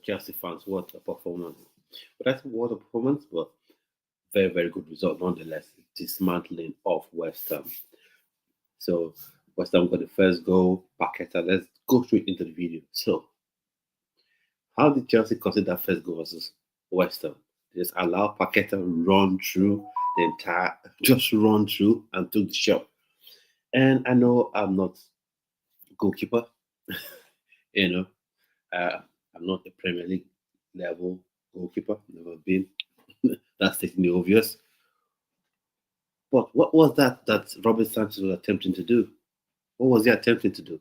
Chelsea fans, what a performance. But I think what a performance, but very, very good result nonetheless. Dismantling of West Ham. So West Ham got the first goal, Paquetá. Let's go straight into the video. So how did Chelsea concede that first goal versus West Ham? They just allow Paquetá run through the entire, just run through and took the shot. And I know I'm not a goalkeeper, you know, I'm not a Premier League level goalkeeper, never been. That's taking the obvious. But what was that Robert Sanchez was attempting to do? What was he attempting to do?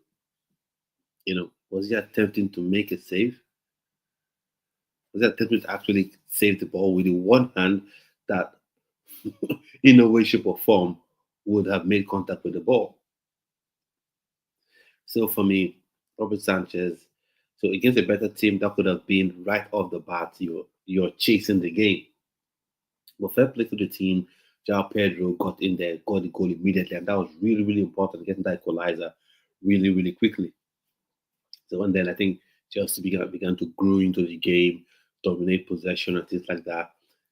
Was he attempting to make a save? Was he attempting to actually save the ball with the one hand that, in a way, shape, or form, would have made contact with the ball? So for me, Robert Sanchez, so against a better team, that could have been right off the bat. You're chasing the game. But fair play to the team. João Pedro got in there, got the goal immediately, and that was really, really important, getting that equalizer really, really quickly. So and then I think Chelsea began to grow into the game, dominate possession and things like that.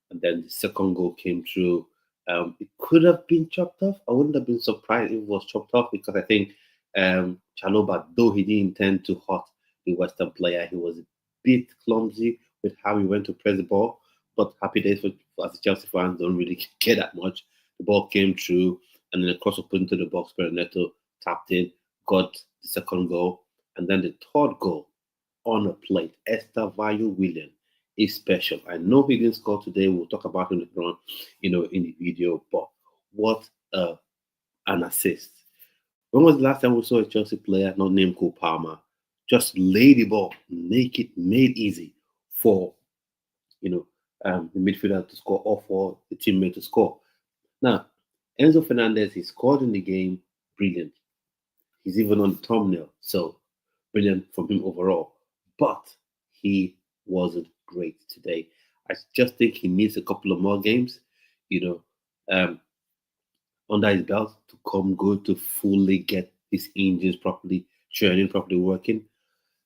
And then the second goal came through. It could have been chopped off. I wouldn't have been surprised if it was chopped off because I think Chalobah, though he didn't intend to hurt the Western player, he was a bit clumsy with how he went to press the ball. But happy days for as the Chelsea fans don't really care that much. The ball came through, and then the cross was put into the box. Pedro Neto tapped in, got the second goal, and then the third goal on a plate. Estavayo William is special. I know he didn't score today. We'll talk about him later on, in the video. But what an assist! When was the last time we saw a Chelsea player not named Cole Palmer just lay the ball, make it made easy for the midfielder to score or for the teammate to score? Now, Enzo Fernandez, he scored in the game, brilliant. He's even on the thumbnail, so brilliant from him overall. But he wasn't great today. I just think he needs a couple of more games, you know, um, under his belt to come good to fully get his engines properly churning, properly working.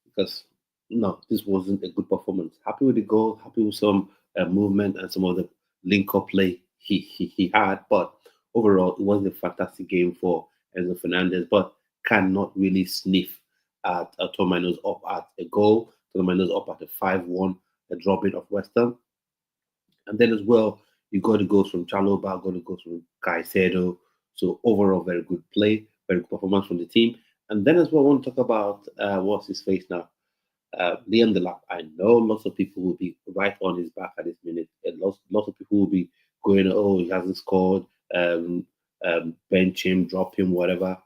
Because no, this wasn't a good performance. Happy with the goal, happy with some movement and some of the link-up play he had, but overall it wasn't a fantastic game for Enzo Fernandez. But cannot really sniff at a Tormino's up at a goal, Tormino's up at a 5-1, a dropping of West Ham. And then as well, you got the goals from Chalobah, got the goals from Caicedo. So overall, very good play, very good performance from the team. And then as well, I want to talk about what's his face now, Liam Delap. I know lots of people will be right on his back at this minute. And lots of people will be going, oh, he hasn't scored, bench him, drop him, whatever.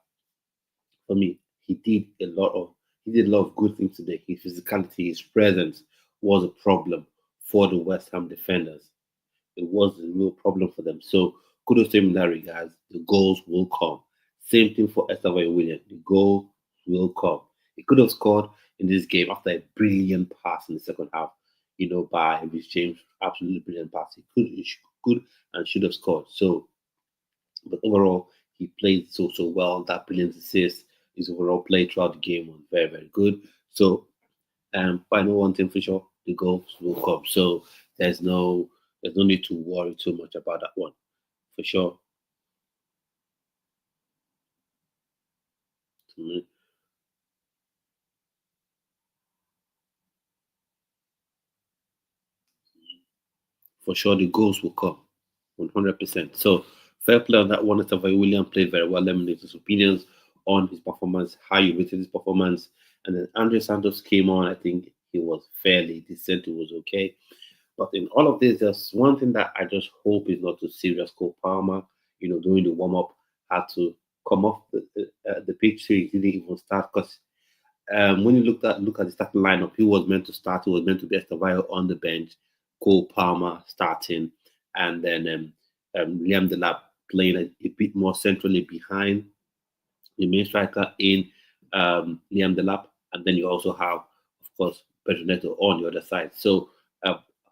For me, he did a lot of good things today. His physicality, his presence was a problem for the West Ham defenders. It was a real problem for them. So kudos to him in that regard. The goals will come. Same thing for Estevao William. The goal will come. He could have scored in this game after a brilliant pass in the second half, by Rhys James. Absolutely brilliant pass. He could and should have scored. So, but overall, he played so well. That brilliant assist, his overall play throughout the game was very, very good. So, but I know one thing for sure: the goals will come. So there's no need to worry too much about that one, for sure. For sure, the goals will come, 100%. So fair play on that one. Estevao William played very well. Let me know his opinions on his performance, how you rated his performance. And then Andre Santos came on. I think he was fairly decent. He was okay. But in all of this, there's one thing that I just hope is not too serious. Cole Palmer, during the warm up, had to come off the pitch so he didn't even start. Because when you look at the starting lineup, he was meant to start. He was meant to be Estevao on the bench, Cole Palmer starting, and then Liam Delap playing a bit more centrally behind the main striker in Liam Delap, and then you also have, of course, Pedro Neto on the other side. So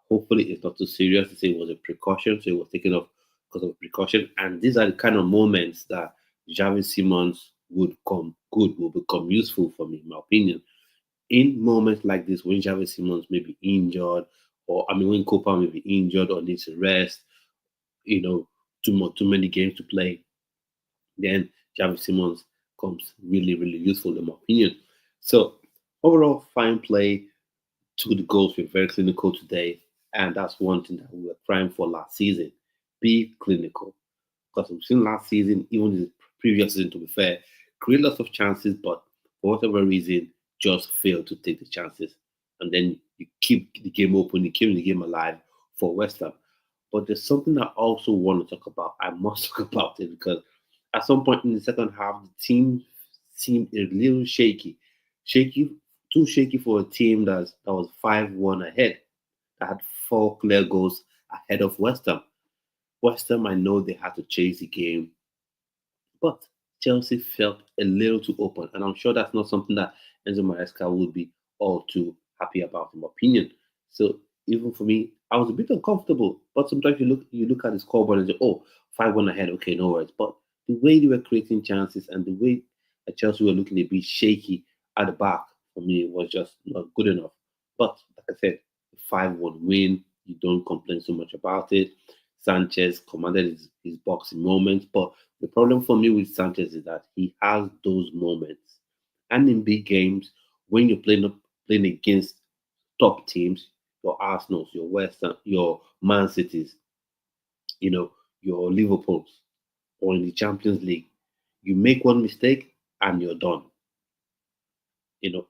hopefully it's not too serious to say it was a precaution. So it was taken off because of precaution. And these are the kind of moments that Javi Simons would become useful for me, in my opinion. In moments like this, when Javi Simons may be injured, or I mean, when Copa may be injured or needs to rest, you know, too many games to play, then Javi Simons comes really, really useful in my opinion. So overall, fine play. Two the goals were very clinical today, and that's one thing that we were crying for last season. Be clinical, because we've seen last season, even the previous season, to be fair, create lots of chances, but for whatever reason, just fail to take the chances, and then you keep the game open, you keep the game alive for West Ham. But there's something I also want to talk about. I must talk about it because at some point in the second half, the team seemed a little shaky, too shaky for a team that was 5-1 ahead, that had four clear goals ahead of West Ham. West Ham, I know they had to chase the game, but Chelsea felt a little too open, and I'm sure that's not something that Enzo Maresca would be all too happy about, in my opinion. So even for me, I was a bit uncomfortable. But sometimes you look at the scoreboard and say, "Oh, 5-1 ahead, okay, no worries." But the way they were creating chances and the way that Chelsea were looking a bit shaky at the back for me was just not good enough. But like I said, 5-1 win, you don't complain so much about it. Sanchez commanded his boxing moments, but the problem for me with Sanchez is that he has those moments. And in big games, when you're playing against top teams, your Arsenals, your West Ham, your Man Cities, you know, your Liverpools, or in the Champions League, you make one mistake and you're done.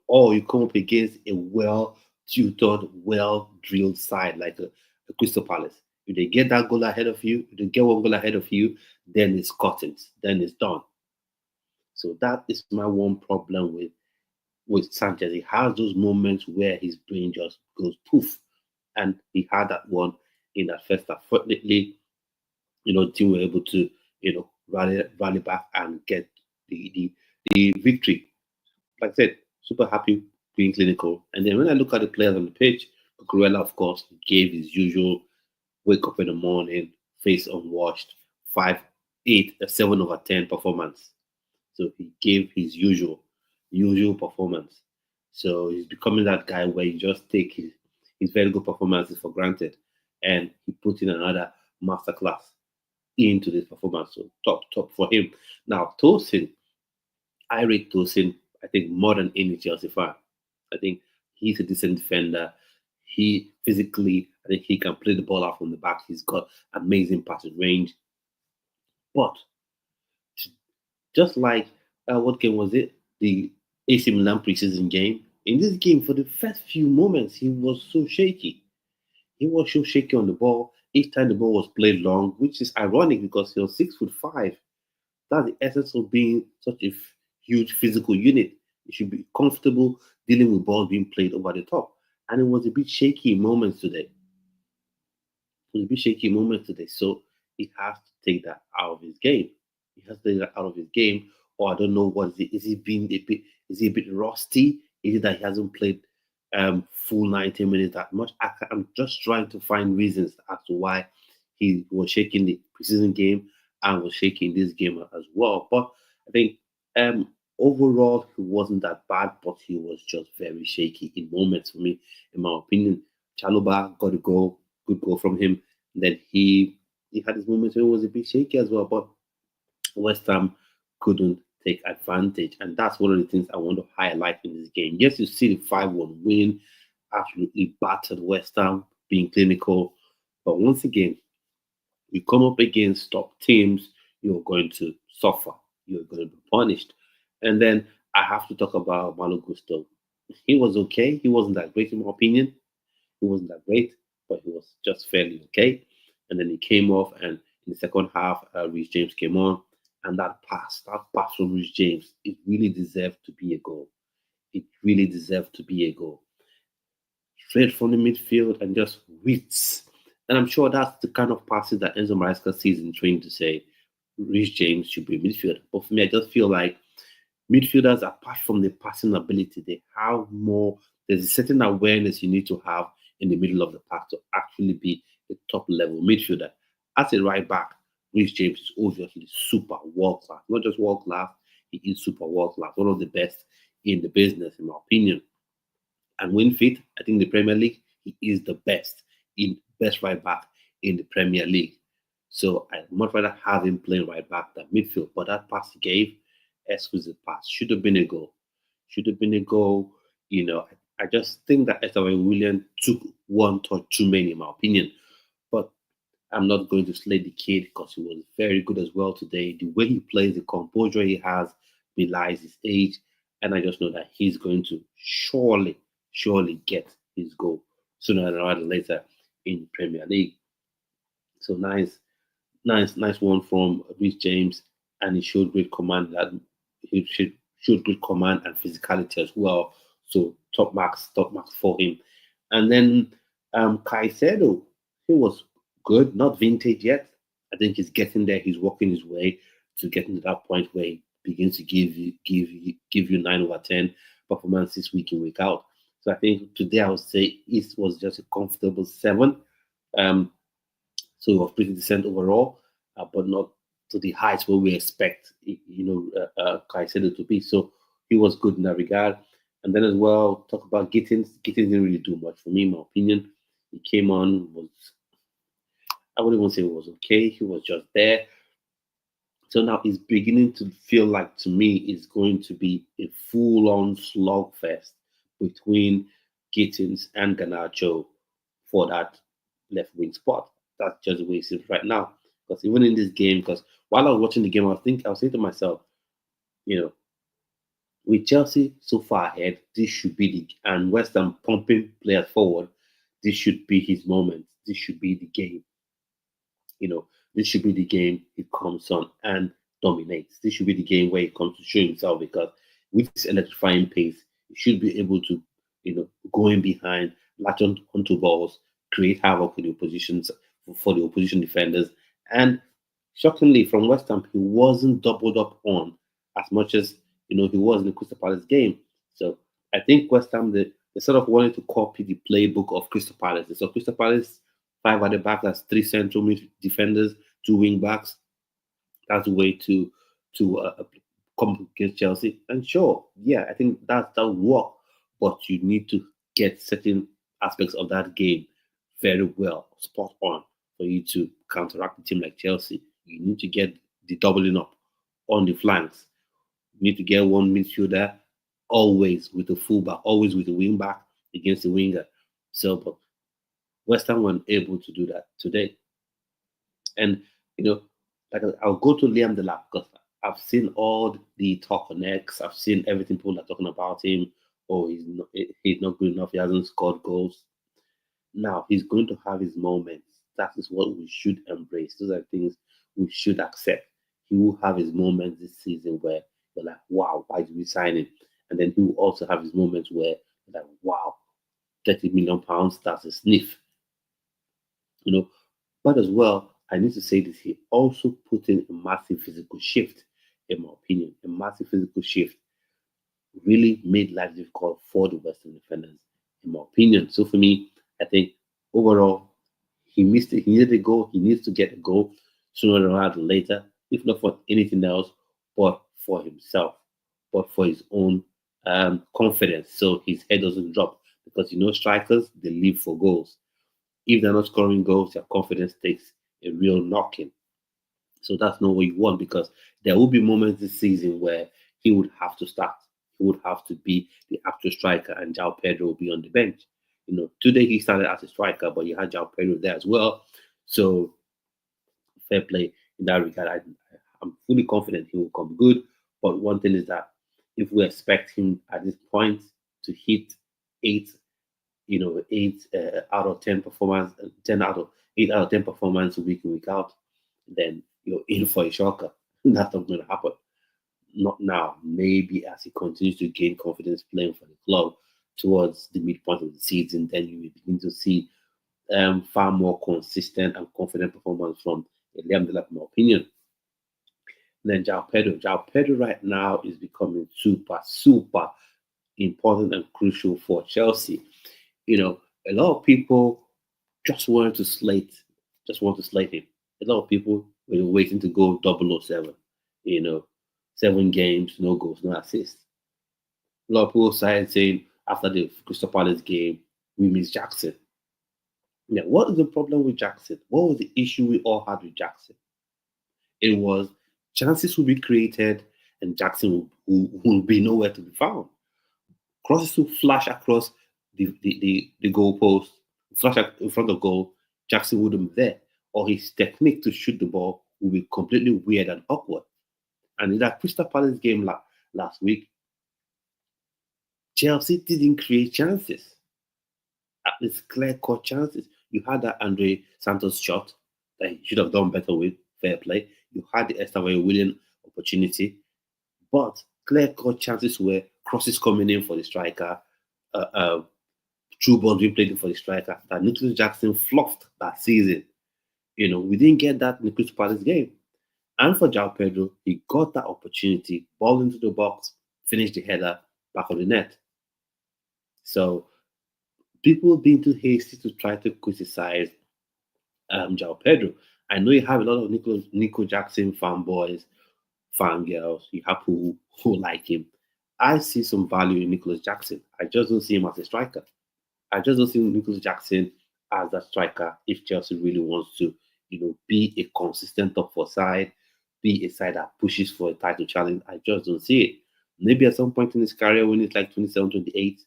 Or you come up against a well tutored, well drilled side like a Crystal Palace. If they get that goal ahead of you, if they get one goal ahead of you, then it's curtains, then it's done. So that is my one problem with Sanchez. He has those moments where his brain just goes poof, and he had that one in that first half. Fortunately, the team were able to rally back and get the victory. Like I said, super happy being clinical. And then when I look at the players on the pitch, Cucurella, of course, gave his usual wake up in the morning, face unwashed, 5, 8, a 7/10 performance. So he gave his usual performance. So he's becoming that guy where you just take his very good performances for granted, and he put in another masterclass into this performance. So top for him. Now Tosin, I rate Tosin, I think, more than any Chelsea fan. I think he's a decent defender. He physically, I think he can play the ball out from the back. He's got amazing passing range. But just like what game was it? The AC Milan preseason game. In this game, for the first few moments, he was so shaky. He was so shaky on the ball. Each time the ball was played long, which is ironic because he was 6'5". That's the essence of being such a huge physical unit. You should be comfortable dealing with balls being played over the top. And it was a bit shaky in moments today. It was a bit shaky in moments today. So he has to take that out of his game. He has to take that out of his game. Or I don't know what is it. Is he being a bit? Is he a bit rusty? Is it that he hasn't played full 90 minutes that much? I'm just trying to find reasons as to why he was shaking the preseason game and was shaking this game as well. But I think overall he wasn't that bad, but he was just very shaky in moments for me, in my opinion. Chalobah got a goal, good goal from him. Then he had his moments where he was a bit shaky as well, but West Ham couldn't take advantage. And that's one of the things I want to highlight in this game. Yes, you see the 5-1 win, absolutely battered West Ham, being clinical. But once again, you come up against top teams, you're going to suffer. You're going to be punished. And then I have to talk about Malo Gusto. He was okay. He wasn't that great, in my opinion. He wasn't that great, but he was just fairly okay. And then he came off, and in the second half, Reece James came on, and that pass from Reece James, it really deserved to be a goal. It really deserved to be a goal. Straight from the midfield and just whips. And I'm sure that's the kind of passes that Enzo Maresca sees in training to say Reece James should be a midfielder. But for me, I just feel like midfielders, apart from the passing ability, they have more. There's a certain awareness you need to have in the middle of the park to actually be a top level midfielder. As a right back, Reece James is obviously super world class. Not just world class, he is super world class. One of the best in the business, in my opinion. and when fit, I think the Premier League, he is the best right back in the Premier League. So I'd much rather have him playing right back than midfield. But that pass he gave, exquisite pass, should have been a goal. Should have been a goal. I just think that Esther William took one touch too many, in my opinion. But I'm not going to slay the kid because he was very good as well today. The way he plays, the composure he has belies his age. And I just know that he's going to surely get his goal sooner than later in the Premier League. So nice one from Rhys James, and he showed great command. That he showed great command and physicality as well. So top marks for him. And then Caicedo, he was good, not vintage yet. I think he's getting there. He's working his way to getting to that point where he begins to give you 9/10 performances week in, week out. So I think today I would say it was just a comfortable 7. So it was pretty decent overall, but not to the heights where we expect, Caicedo to be. So he was good in that regard. And then as well, talk about Gittins. Gittins didn't really do much for me, in my opinion. He came on, I wouldn't even say it was okay. He was just there. So now it's beginning to feel like, to me, it's going to be a full-on slugfest between Gittins and Garnacho for that left wing spot. That's just the way it seems right now. Because even in this game, because while I was watching the game, I was saying to myself, with Chelsea so far ahead, this should be and West Ham pumping players forward, this should be his moment. This should be the game. This should be the game he comes on and dominates. This should be the game where he comes to show himself, because with his electrifying pace, he should be able to, go in behind, latch onto balls, create havoc for the opposition defenders. And shockingly, from West Ham, he wasn't doubled up on as much as he was in the Crystal Palace game. So I think West Ham, they sort of wanted to copy the playbook of Crystal Palace. So Crystal Palace, 5 at the back, that's 3 central defenders, 2 wing backs. That's the way to come against Chelsea. And sure, yeah, I think that will work, but you need to get certain aspects of that game very well, spot on, for you to counteract a team like Chelsea. You need to get the doubling up on the flanks. You need to get one midfielder always with a fullback, always with a wing back against the winger. So, but West Ham weren't able to do that today. And, like I'll go to Liam Delap because I've seen all the talk on X. I've seen everything people are talking about him. Oh, he's not good enough. He hasn't scored goals. Now, he's going to have his moments. That is what we should embrace. Those are things we should accept. He will have his moments this season where you're like, wow, why did we sign him? And then he will also have his moments where you're like, wow, £30 million, that's a sniff. But as well, I need to say this, he also put in a massive physical shift, in my opinion. A massive physical shift really made life difficult for the Western defenders, in my opinion. So for me, I think overall, he missed it. He needed a goal. He needs to get a goal sooner rather than later, if not for anything else, but for himself, but for his own confidence, so his head doesn't drop. Because strikers, they live for goals. If they're not scoring goals, their confidence takes a real knocking. So that's not what you want, because there will be moments this season where he would have to start. He would have to be the actual striker, and João Pedro will be on the bench. Today he started as a striker, but you had João Pedro there as well. So fair play in that regard. I'm fully confident he will come good. But one thing is that if we expect him at this point to hit 8 out of 10 performance, 8 out of 10 performance week in, week out, then you're in for a shocker. That's not going to happen. Not now. Maybe as he continues to gain confidence playing for the club towards the midpoint of the season, then you will begin to see far more consistent and confident performance from Liam Delap, in my opinion. Then João Pedro right now is becoming super important and crucial for Chelsea. A lot of people just want to slate him. A lot of people were waiting to go 007. 7 games, no goals, no assists. A lot of people started saying, after the Crystal Palace game, we miss Jackson. Now, what is the problem with Jackson? What was the issue we all had with Jackson? It was chances will be created and Jackson will be nowhere to be found. Crosses will flash across the goalpost, flash in front of goal, Jackson wouldn't be there. Or his technique to shoot the ball will be completely weird and awkward. And in that Crystal Palace game last week, Chelsea didn't create chances, at least clear-cut chances. You had that Andre Santos shot that he should have done better with, fair play. You had the Estevao William opportunity, but clear-cut chances were crosses coming in for the striker, true balls being played for the striker that Nicholas Jackson fluffed that season. We didn't get that in the Crystal Palace game. And for João Pedro, he got that opportunity, ball into the box, finished the header, back of the net. So people being too hasty to try to criticize João Pedro. I know you have a lot of Nico Jackson fanboys, fangirls, you have who like him. I see some value in Nicholas Jackson. I just don't see him as a striker. I just don't see Nicholas Jackson as a striker if Chelsea really wants to, be a consistent top four side, be a side that pushes for a title challenge. I just don't see it. Maybe at some point in his career when it's like 27, 28,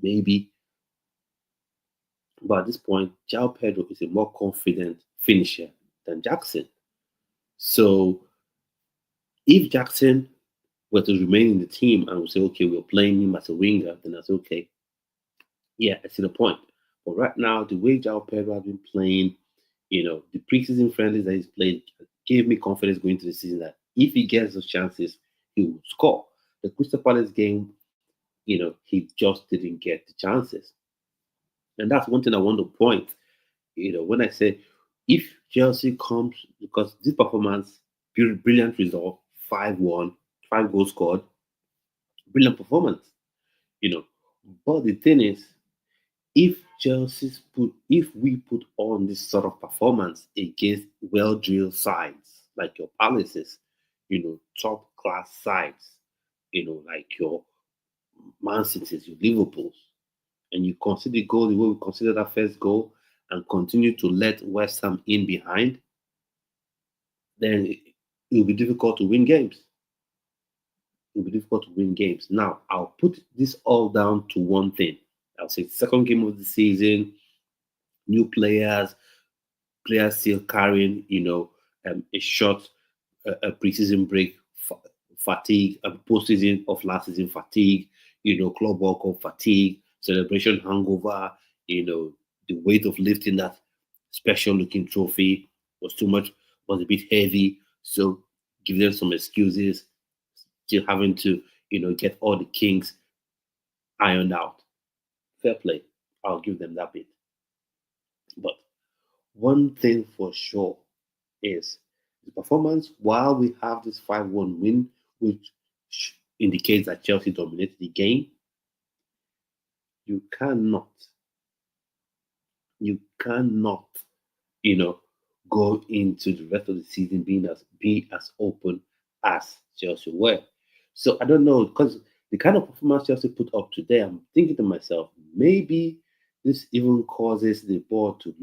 maybe. But at this point, João Pedro is a more confident finisher than Jackson. So if Jackson were to remain in the team and we say, okay, we're playing him as a winger, then that's okay. Yeah, I see the point. But right now, the way João Pedro has been playing, the preseason friendlies that he's played gave me confidence going into the season that if he gets those chances, he will score. The Crystal Palace game, he just didn't get the chances. And that's one thing I want to point. When I say if Chelsea comes, because this performance, brilliant result, 5-1, 5 goals scored, brilliant performance. But the thing is, if we put on this sort of performance against well-drilled sides like your Palaces, top class sides, like your Man Cities, your Liverpools, and you consider the goal the way we consider that first goal and continue to let West Ham in behind, then it will be difficult to win games. It will be difficult to win games. Now, I'll put this all down to one thing. I'll say second game of the season, new players still carrying, a short preseason break fatigue, postseason of last season fatigue, Club World Cup fatigue, celebration hangover, the weight of lifting that special looking trophy was too much, was a bit heavy. So give them some excuses, still having to, get all the kinks ironed out. Fair play. I'll give them that bit. But one thing for sure is the performance, while we have this 5-1 win, which indicates that Chelsea dominated the game, you cannot, go into the rest of the season being as open as Chelsea were. So I don't know, because the kind of performance Chelsea put up today, I'm thinking to myself, maybe this even causes the board to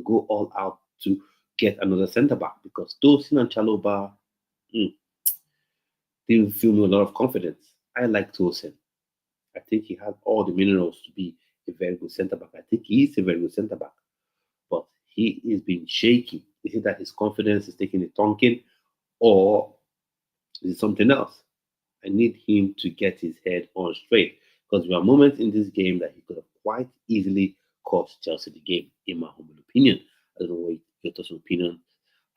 go all out to get another centre back, because Tosin and Chalobah didn't fill me a lot of confidence. I like Tosin. I think he has all the minerals to be a very good centre back. I think he is a very good centre back, but he is being shaky. Is it that his confidence is taking a tonking, or is it something else? I need him to get his head on straight, because there are moments in this game that he could have quite easily cost Chelsea the game, in my humble opinion. I don't know what your thoughts and opinion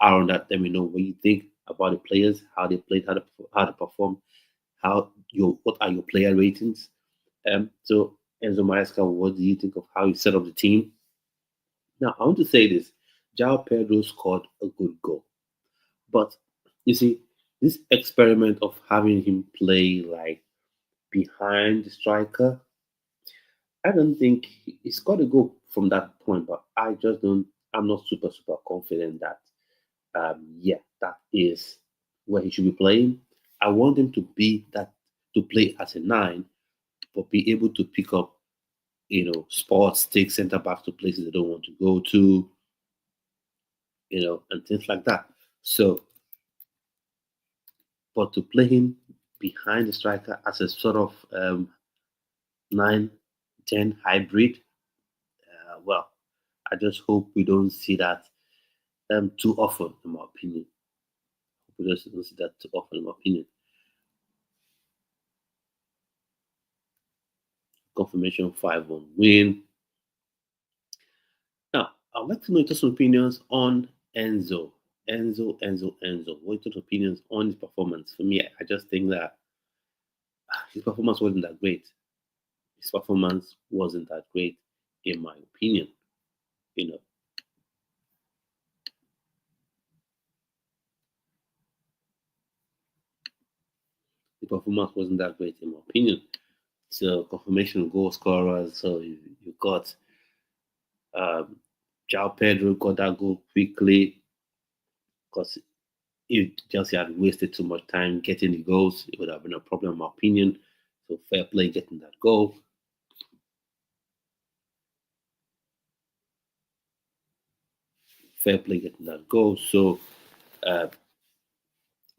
are on that. Let me know what you think about the players, how they played, how they performed, what are your player ratings. So Enzo Maresca, what do you think of how he set up the team? Now I want to say this: João Pedro scored a good goal, but you see, this experiment of having him play like behind the striker, I don't think he's got to go from that point. But I just don't. I'm not super confident that that is where he should be playing. I want him to be that to play as a 9, but be able to pick up sports take centre backs to places they don't want to go to, and things like that. So, but to play him behind the striker as a sort of 9-10 hybrid, well, I just hope we don't see that too often, in my opinion. We just don't see that too often, in my opinion. Confirmation 5-1 win. Now, I'd like to know just some opinions on Enzo. Enzo. What are your opinions on his performance? For me, I just think that his performance wasn't that great. His performance wasn't that great, in my opinion. You know, the performance wasn't that great, in my opinion. So, confirmation goal scorers. So, you got um, João Pedro got that goal quickly because if Chelsea had wasted too much time getting the goals, it would have been a problem, in my opinion. So fair play getting that goal. Fair play getting that goal. So uh,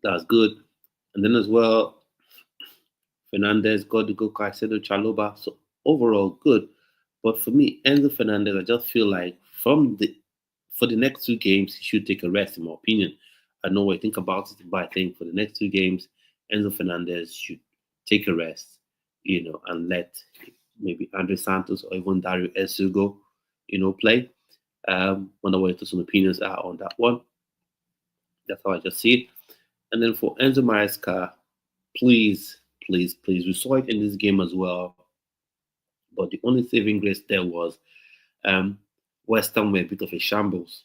that's good. And then as well, Fernandez got the goal, Caicedo, Chalobah. So overall, good. But for me, Enzo Fernandez, I just feel like for the next two games, he should take a rest, in my opinion. I know what I think about it, but I think for the next two games, Enzo Fernandez should take a rest, and let maybe Andre Santos or even Dario Esugo, play. Wonder what some opinions are on that one. That's how I just see it. And then for Enzo Maresca, please, please, please, we saw it in this game as well. But the only saving grace there was um, West Ham were a bit of a shambles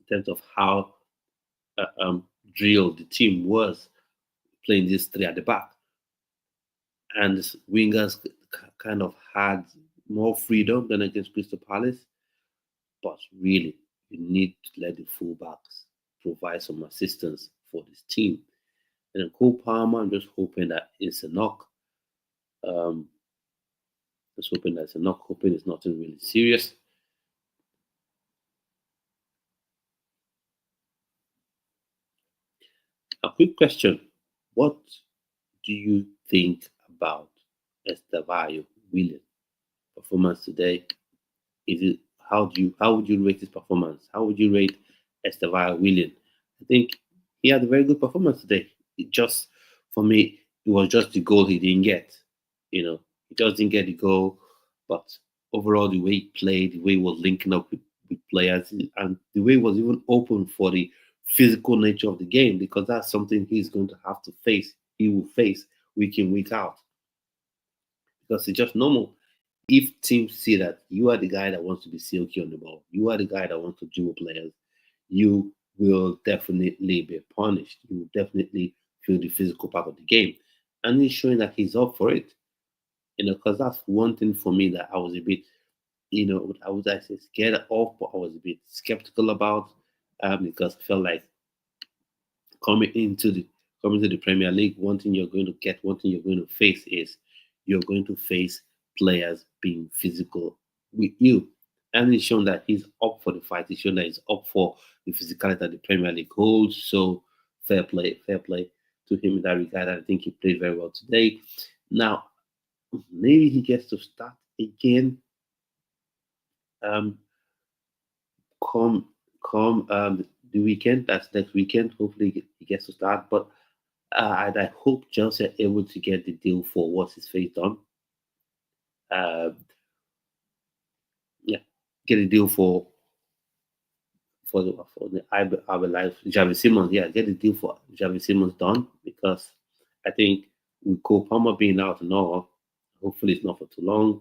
in terms of how drilled the team was playing these three at the back. And the wingers kind of had more freedom than against Crystal Palace. But really, you need to let the fullbacks provide some assistance for this team. And then Cole Palmer, I'm just hoping that it's a knock. Just hoping that it's a knock, hoping it's nothing really serious. A quick question. What do you think about Estevao William performance today? Is it how would you rate his performance? How would you rate Estevao William? I think he had a very good performance today. It just for me, it was just the goal he didn't get. He just didn't get the goal. But overall, the way he played, the way he was linking up with players, and the way he was even open for the physical nature of the game, because that's something he's going to have to face. He will face week in, week out. Because it's just normal. If teams see that you are the guy that wants to be silky on the ball, you are the guy that wants to dribble players, you will definitely be punished. You will definitely feel the physical part of the game. And he's showing that he's up for it. Because that's one thing for me that I was a bit, I was actually scared of, but I was a bit skeptical about, because I felt like coming into the coming to the Premier League, one thing you're going to get, one thing you're going to face is you're going to face players being physical with you. And he's shown that he's up for the fight. He's shown that he's up for the physicality that the Premier League holds. So fair play to him in that regard. I think he played very well today. Now, maybe he gets to start again. Um, come the weekend. That's next weekend. Hopefully he gets to start. But and I hope Chelsea are able to get the deal for what's his face done. Uh, yeah, get a deal for the I life Javi Simmons. Yeah, get the deal for Javi Simmons done, because I think with Cole Palmer being out and all, hopefully it's not for too long.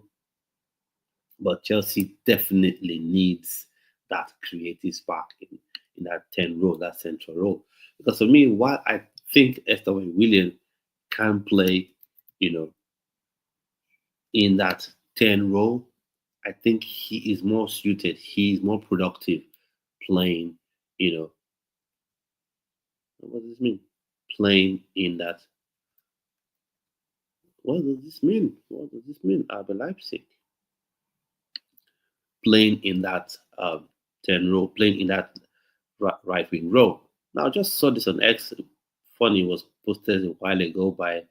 But Chelsea definitely needs that creative spark in that 10 role, that central role. Because for me, while I think Esther William can play, you know, in that 10 role, I think he is more suited, he's more productive playing, you know, what does this mean? Playing in that. What does this mean? What does this mean? RB Leipzig. playing in that 10 row, playing in that right wing row. Now, I just saw this on X. Funny, was posted a while ago by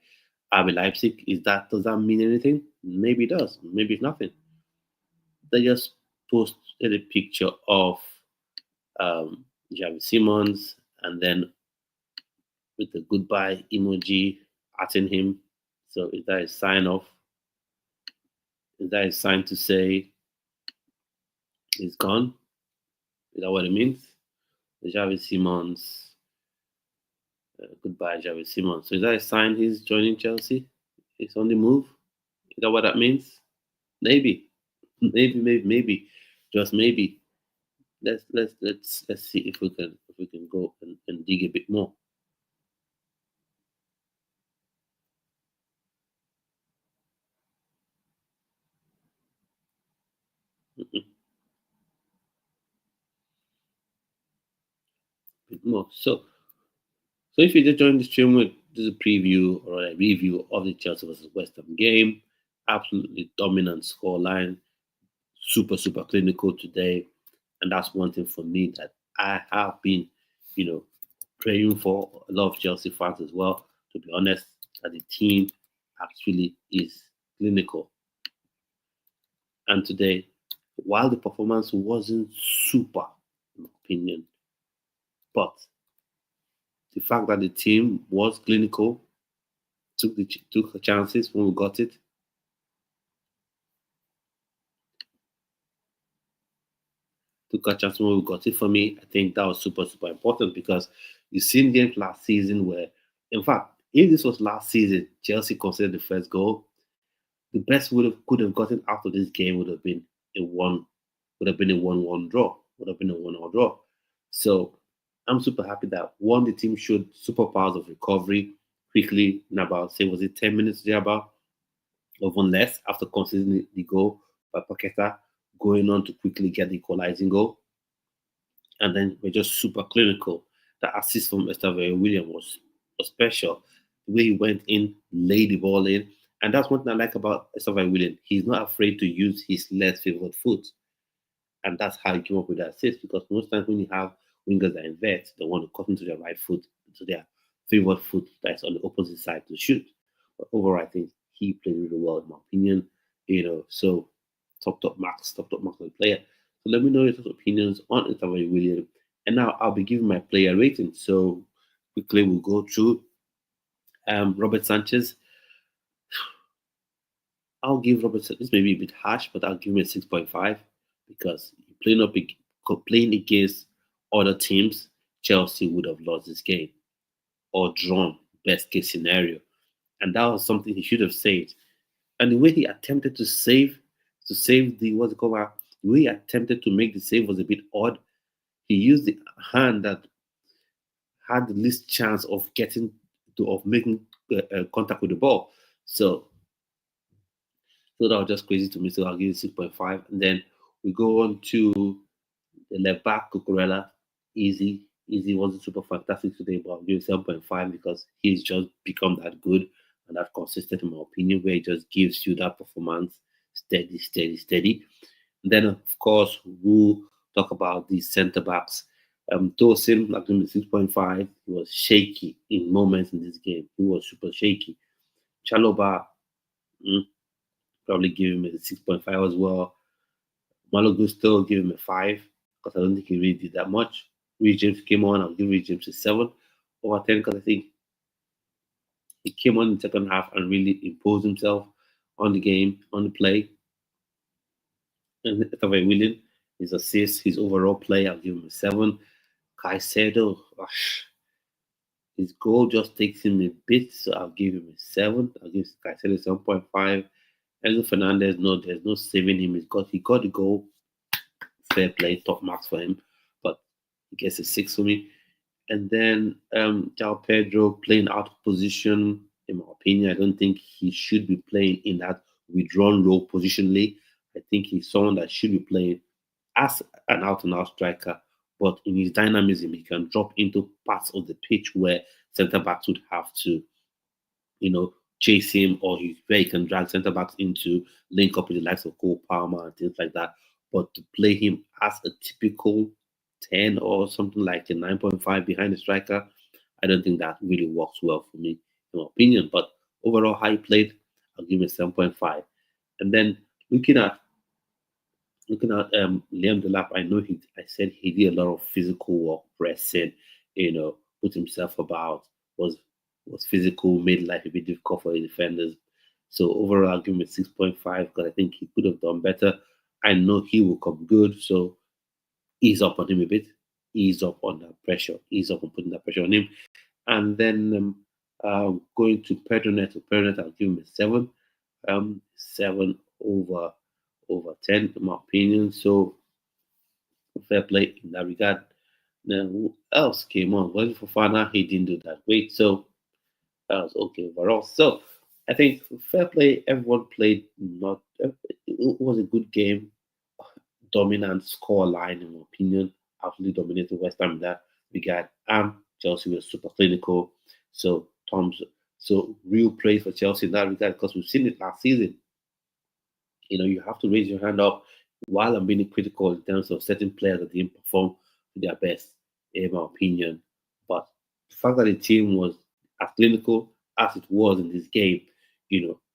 RB Leipzig. Does that mean anything? Maybe it does. Maybe it's nothing. They just posted a picture of um, Javi Simons and then with the goodbye emoji atting him. So is that a sign of? Is that a sign to say he's gone? Is that what it means? The Javi Simons goodbye, Javi Simons. So is that a sign he's joining Chelsea? He's on the move. Is that what that means? Maybe, maybe, just maybe. Let's see if we can go and dig a bit more. Bit more. So if you just join the stream with this is a preview or a review of the Chelsea versus West Ham game, absolutely dominant scoreline, super clinical today, and that's one thing for me that I have been, praying for a lot of Chelsea fans as well. To be honest, that the team actually is clinical. And today, while the performance wasn't super, in my opinion, but the fact that the team was clinical, took the chances when we got it. Took a chance when we got it. For me, I think that was super important because you've seen games last season where, in fact, if this was last season, Chelsea conceded the first goal, the best could have gotten out of this game would have been a 1-1 draw. Would have been a 1-1 draw. So I'm super happy that one, the team showed superpowers of recovery quickly in about, say, was it 10 minutes thereabout, or even less after conceding the goal by Paquetá, going on to quickly get the equalizing goal. And then we're just super clinical. The assist from Estevao William was special. The way he went in, laid the ball in. And that's one thing I like about Estevao William. He's not afraid to use his less favored foot. And that's how he came up with that assist. Because most times when you have wingers that invert, they want to cut into their right foot, to their favored foot that's on the opposite side to shoot. But overall, I think he played really well, in my opinion. So top marks on the player. So let me know your opinions on Estevao William. And now I'll be giving my player rating. So quickly we'll go through Robert Sanchez. I'll give Robert Sanchez, this may be a bit harsh, but I'll give him a 6.5 because playing against other teams, Chelsea would have lost this game or drawn, best case scenario. And that was something he should have said. And the way he attempted to save the what's it called? The way he attempted to make the save was a bit odd. He used the hand that had the least chance of making contact with the ball. So that was just crazy to me. So I'll give it 6.5. And then we go on to the left back, Cucurella. Easy wasn't super fantastic today, but I'll give it 7.5 because he's just become that good and that consistent, in my opinion, where he just gives you that performance steady. And then, of course, we'll talk about the centre backs. Tosin, I'll give him 6.5. He was shaky in moments in this game. He was super shaky. Chalobah, probably give him a 6.5 as well. Malo Gusto, give him a 5 because I don't think he really did that much. Reece James came on, I'll give Reece James a 7 over 10 because I think he came on in the second half and really imposed himself on the game, on the play. And Estevao William, his assist, his overall play, I'll give him a 7. Caicedo, his goal just takes him a bit, so I'll give him a 7. I'll give Caicedo 7.5. Enzo Fernández, no, there's no saving him. He got the goal. Fair play, top marks for him. But he gets a 6 for me. And then João Pedro playing out of position, in my opinion. I don't think he should be playing in that withdrawn role positionally. I think he's someone that should be playing as an out-and-out striker. But in his dynamism, he can drop into parts of the pitch where centre-backs would have to, chase him, or where he can drag centre backs into link up with the likes of Cole Palmer and things like that. But to play him as a typical 10 or something like a 9.5 behind the striker, I don't think that really works well for me, in my opinion. But overall, how he played, I'll give him a 7.5. And then looking at Liam Delap, I know I said he did a lot of physical work, pressing, put himself about, was physical, made life a bit difficult for the defenders. So overall, I'll give him a 6.5 because I think he could have done better. I know he will come good, so ease up on him a bit, ease up on that pressure, ease up on putting that pressure on him. And then going to Pedro Neto. Pedro Neto, I'll give him a 7. 7 over 10 in my opinion. So fair play in that regard. Now who else came on? Was it Fofana? He didn't do that great. So that was okay overall. So I think fair play. Everyone played not. It was a good game. Dominant score line in my opinion. Absolutely dominated West Ham in that regard. Chelsea was super clinical. So real praise for Chelsea in that regard because we've seen it last season. You have to raise your hand up while I'm being critical in terms of certain players that didn't perform to their best, in my opinion. But the fact that the team was as clinical as it was in this game,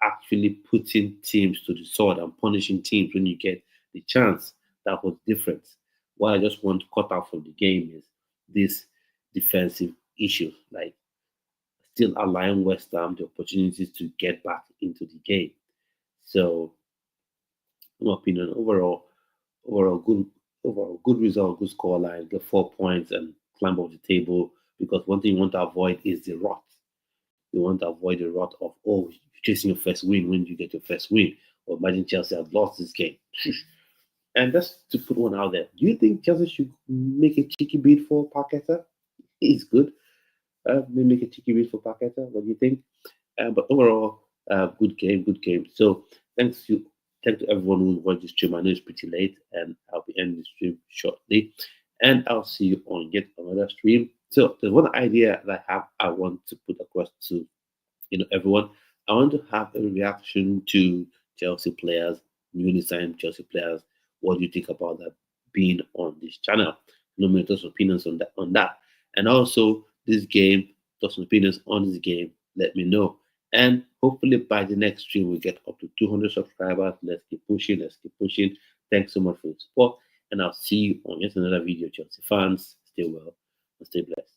actually putting teams to the sword and punishing teams when you get the chance, that was different. What I just want to cut out from the game is this defensive issue, like still allowing West Ham the opportunities to get back into the game. So in my opinion, overall good result, good score line, get 4 points and climb up the table. Because one thing you want to avoid is the rot. You want to avoid the rot of you're chasing your first win when you get your first win. Or imagine Chelsea have lost this game. And just to put one out there, do you think Chelsea should make a cheeky bid for Paquetá? He's good. Maybe make a cheeky bid for Paquetá. What do you think? But overall, good game, good game. So thanks to everyone who watched the stream. I know it's pretty late, and I'll be ending the stream shortly. And I'll see you on yet another stream. So there's one idea that I want to put across to everyone. I want to have a reaction to Chelsea players, newly signed Chelsea players. What do you think about that being on this channel? Nominate those opinions on that. And also this game, those opinions on this game, let me know. And hopefully by the next stream, we get up to 200 subscribers. Let's keep pushing. Let's keep pushing. Thanks so much for your support. And I'll see you on yet another video, Chelsea fans. Stay well and stay blessed.